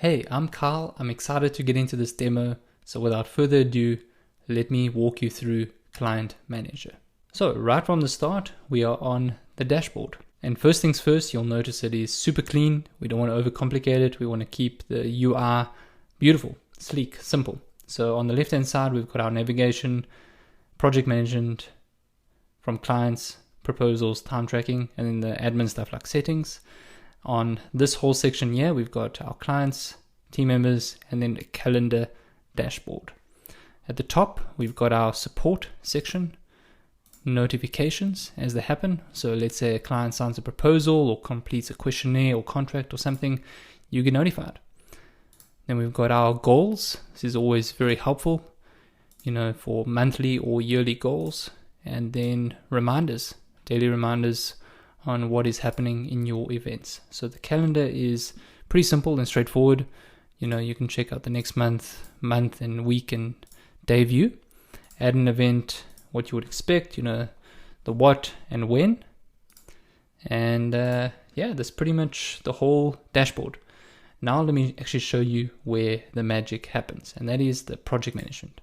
Hey, I'm Carl. I'm excited to get into this demo. So without further ado, let me walk you through ClientManager. So right from the start, we are on the dashboard. And first things first, you'll notice it is super clean. We don't want to overcomplicate it. We want to keep the UI beautiful, sleek, simple. So on the left-hand side, we've got our navigation, project management from clients, proposals, time tracking, and then the admin stuff like settings. On this whole section here, we've got our clients, team members, and then the calendar dashboard. At the top, we've got our support section, notifications as they happen. So let's say a client signs a proposal or completes a questionnaire or contract or something, you get notified. Then we've got our goals. This is always very helpful, for monthly or yearly goals. And then reminders, daily reminders on what is happening in your events. So the calendar is pretty simple and straightforward. You can check out the next month and week and day view. Add an event, what you would expect, the what and when. And that's pretty much the whole dashboard. Now let me actually show you where the magic happens, and that is the project management.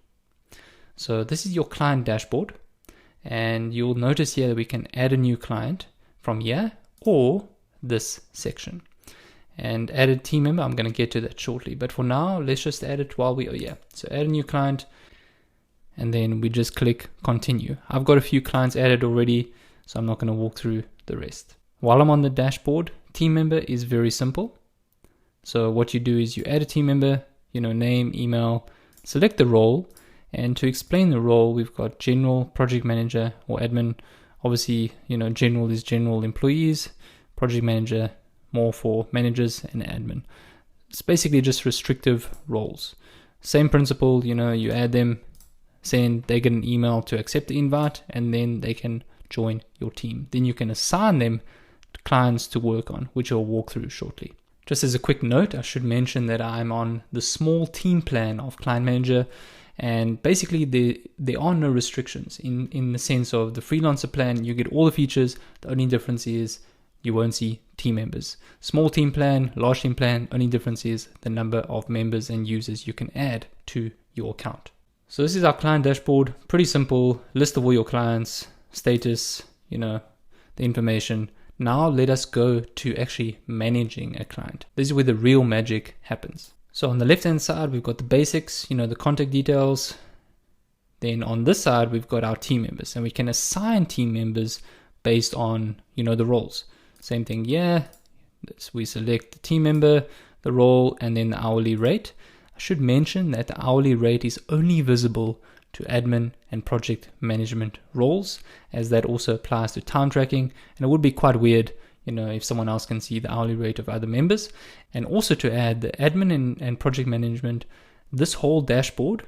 So this is your client dashboard, and you'll notice here that we can add a new client from here or this section. And add a team member, I'm going to get to that shortly, but for now let's just add it while we are here. So add a new client, and then we just click continue. I've got a few clients added already, so I'm not going to walk through the rest. While I'm on the dashboard, team member is very simple. So what you do is you add a team member, name, email, select the role, and to explain the role, we've got general, project manager, or admin. Obviously, general is general employees, project manager more for managers, and admin. It's basically just restrictive roles. Same principle, you add them, saying they get an email to accept the invite, and then they can join your team. Then you can assign them clients to work on, which I'll walk through shortly. Just as a quick note, I should mention that I'm on the small team plan of ClientManager. And basically, there are no restrictions in the sense of the freelancer plan. You get all the features. The only difference is you won't see team members. Small team plan, large team plan, only difference is the number of members and users you can add to your account. So this is our client dashboard. Pretty simple. List of all your clients, status, the information. Now let us go to actually managing a client. This is where the real magic happens. So on the left-hand side, we've got the basics, the contact details. Then on this side, we've got our team members, and we can assign team members based on, the roles. Same thing here. We select the team member, the role, and then the hourly rate. I should mention that the hourly rate is only visible to admin and project management roles, as that also applies to time tracking. And it would be quite weird if someone else can see the hourly rate of other members. And also to add the admin and project management, this whole dashboard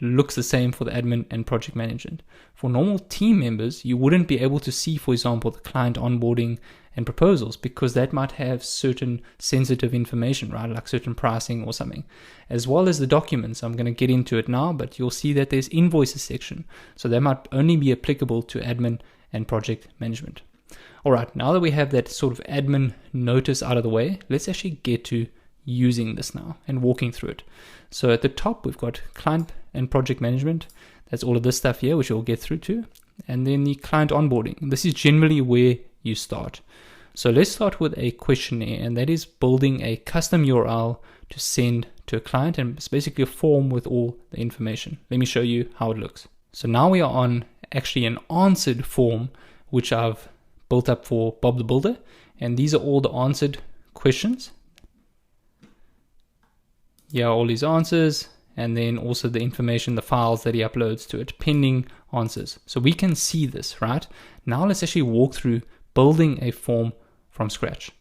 looks the same for the admin and project management. For normal team members, you wouldn't be able to see, for example, the client onboarding and proposals, because that might have certain sensitive information, right? Like certain pricing or something, as well as the documents. I'm going to get into it now, but you'll see that there's invoices section. So that might only be applicable to admin and project management. All right, now that we have that sort of admin notice out of the way, let's actually get to using this now and walking through it. So at the top, we've got client and project management. That's all of this stuff here, which we'll get through to. And then the client onboarding. This is generally where you start. So let's start with a questionnaire, and that is building a custom URL to send to a client, and it's basically a form with all the information. Let me show you how it looks. So now we are on actually an answered form, which I've built up for Bob the Builder, and these are all the answered questions. Here are all his answers, and then also the information, the files that he uploads to it, pending answers. So we can see this, right? Now let's actually walk through building a form from scratch.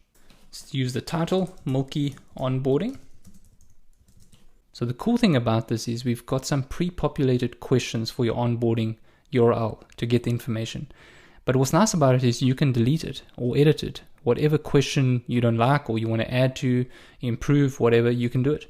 Let's use the title, Milky Onboarding. So the cool thing about this is we've got some pre-populated questions for your onboarding URL to get the information. But what's nice about it is you can delete it or edit it. Whatever question you don't like or you want to add to, improve, whatever, you can do it.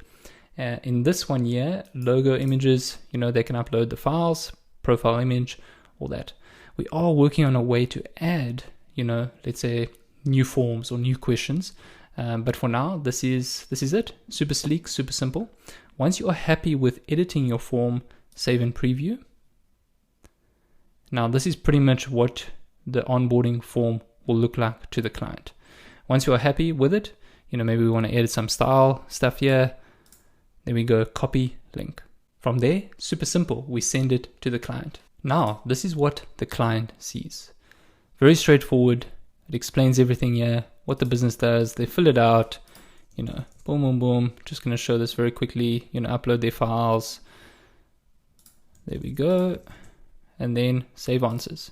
In this one here, logo images, they can upload the files, profile image, all that. We are working on a way to add, let's say new forms or new questions But for now, this is it. Super sleek, super simple. Once you are happy with editing your form, save and preview. Now this is pretty much what the onboarding form will look like to the client. Once you are happy with it, maybe we want to edit some style stuff here. Then we go copy link. From there, super simple, we send it to the client. Now, this is what the client sees. Very straightforward. It explains everything here, what the business does. They fill it out, boom, boom, boom. Just going to show this very quickly, upload their files. There we go. And then save answers.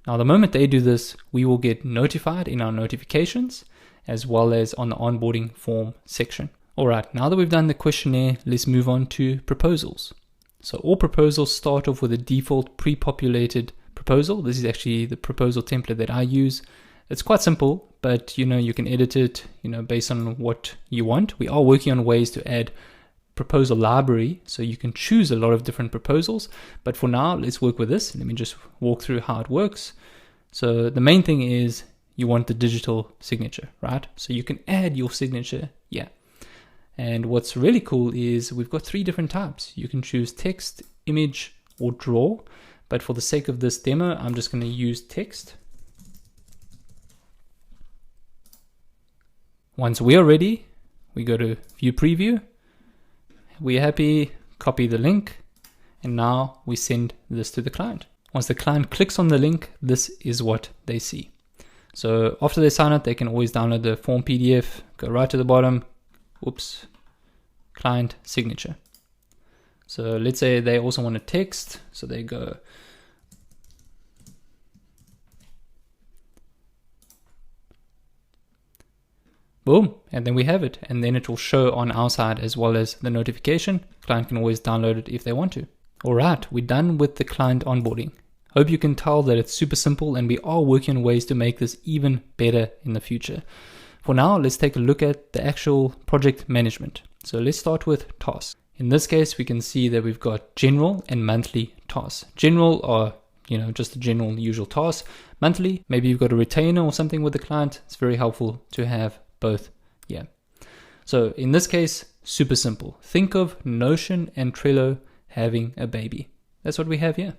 Now, the moment they do this, we will get notified in our notifications as well as on the onboarding form section. All right, now that we've done the questionnaire, let's move on to proposals. So all proposals start off with a default pre-populated proposal. This is actually the proposal template that I use. It's quite simple, but you can edit it, based on what you want. We are working on ways to add proposal library, so you can choose a lot of different proposals. But for now, let's work with this. Let me just walk through how it works. So the main thing is you want the digital signature, right? So you can add your signature, yeah. And what's really cool is we've got 3 different types. You can choose text, image, or draw. But for the sake of this demo, I'm just going to use text. Once we are ready, we go to view preview. We're happy, copy the link, and now we send this to the client. Once the client clicks on the link, this is what they see. So after they sign up, they can always download the form PDF, go right to the bottom, whoops, client signature. So let's say they also want a text, so they go boom, and then we have it, and then it will show on our side as well as the notification. Client can always download it if they want to. All right, we're done with the client onboarding. Hope you can tell that it's super simple, and we are working on ways to make this even better in the future. For now, let's take a look at the actual project management. So let's start with tasks. In this case, we can see that we've got general and monthly tasks. General are, just the general usual tasks. Monthly, maybe you've got a retainer or something with the client. It's very helpful to have both. Yeah. So in this case, super simple. Think of Notion and Trello having a baby. That's what we have here.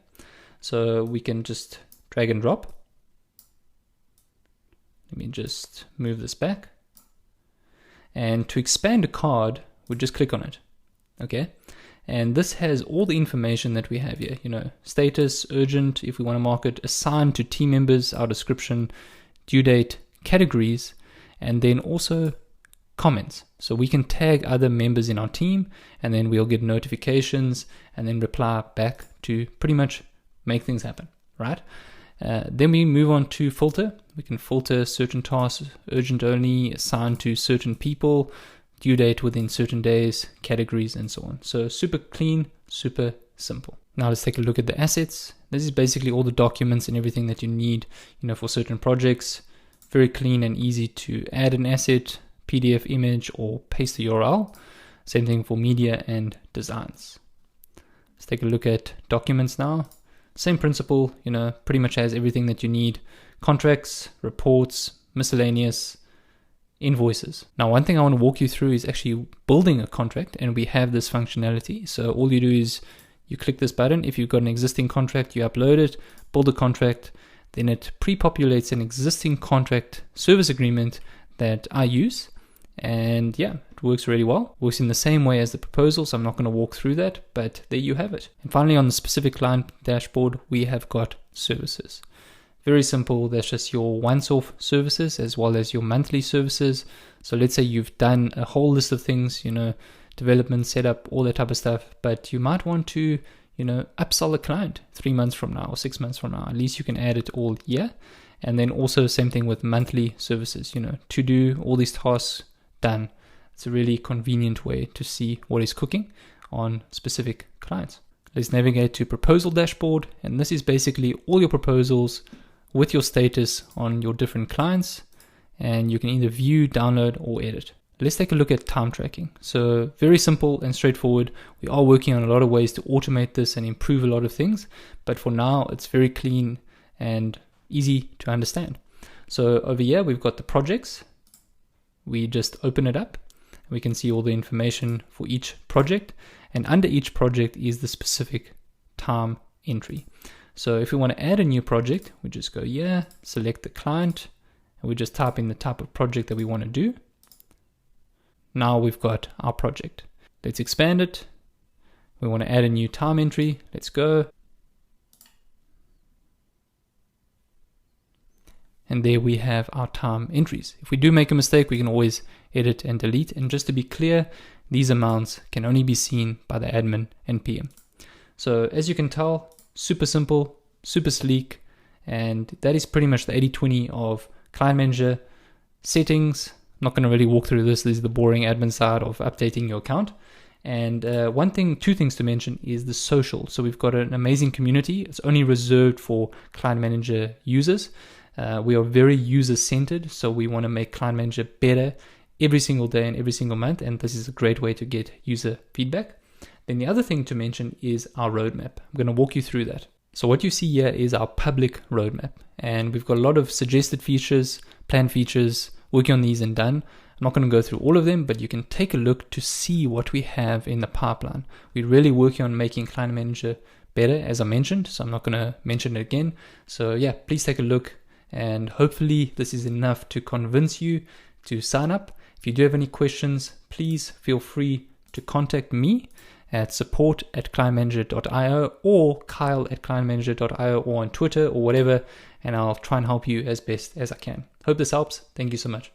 So we can just drag and drop. Let me just move this back. And to expand a card, we just click on it. Okay. And this has all the information that we have here, status, urgent, if we want to mark it, assigned to team members, our description, due date, categories, and then also comments. So we can tag other members in our team, and then we'll get notifications and then reply back to pretty much make things happen, right? Then we move on to filter. We can filter certain tasks, urgent only, assigned to certain people, due date within certain days, categories, and so on. So super clean, super simple. Now let's take a look at the assets. This is basically all the documents and everything that you need, for certain projects. Very clean and easy to add an asset, PDF image, or paste the URL. Same thing for media and designs. Let's take a look at documents now. Same principle, pretty much has everything that you need. Contracts, reports, miscellaneous, invoices. Now, one thing I want to walk you through is actually building a contract, and we have this functionality. So all you do is you click this button. If you've got an existing contract, you upload it, build a contract, then it pre-populates an existing contract service agreement that I use. And yeah, it works really well. Works in the same way as the proposal, so I'm not going to walk through that, but there you have it. And finally, on the specific client dashboard, we have got services. Very simple. That's just your once-off services as well as your monthly services. So let's say you've done a whole list of things, development, setup, all that type of stuff, but you might want to, upsell a client 3 months from now or 6 months from now. At least you can add it all here. And then also same thing with monthly services, to do all these tasks done. It's a really convenient way to see what is cooking on specific clients. Let's navigate to proposal dashboard. And this is basically all your proposals with your status on your different clients. And you can either view, download, or edit. Let's take a look at time tracking. So very simple and straightforward. We are working on a lot of ways to automate this and improve a lot of things. But for now, it's very clean and easy to understand. So over here, we've got the projects. we just open it up. We can see all the information for each project, and under each project is the specific time entry. So if we want to add a new project, we just go here, select the client, and we just type in the type of project that we want to do. Now we've got our project. Let's expand it. We want to add a new time entry. Let's go. And there we have our time entries. If we do make a mistake, we can always edit and delete. And just to be clear, these amounts can only be seen by the admin and PM. So as you can tell, super simple, super sleek, and that is pretty much the 80-20 of Client Manager settings. I'm not going to really walk through this. This is the boring admin side of updating your account. And two things to mention is the social. So we've got an amazing community. It's only reserved for Client Manager users. We are very user-centered, so we want to make Client Manager better every single day and every single month, and this is a great way to get user feedback. Then the other thing to mention is our roadmap. I'm going to walk you through that. So what you see here is our public roadmap, and we've got a lot of suggested features, planned features, working on these and done. I'm not going to go through all of them, but you can take a look to see what we have in the pipeline. We're really working on making Client Manager better, as I mentioned, so I'm not going to mention it again. So yeah, please take a look, and hopefully this is enough to convince you to sign up. If you do have any questions, please feel free to contact me at support@clientmanager.io or kyle@clientmanager.io or on Twitter or whatever, and I'll try and help you as best as I can. Hope this helps. Thank you so much.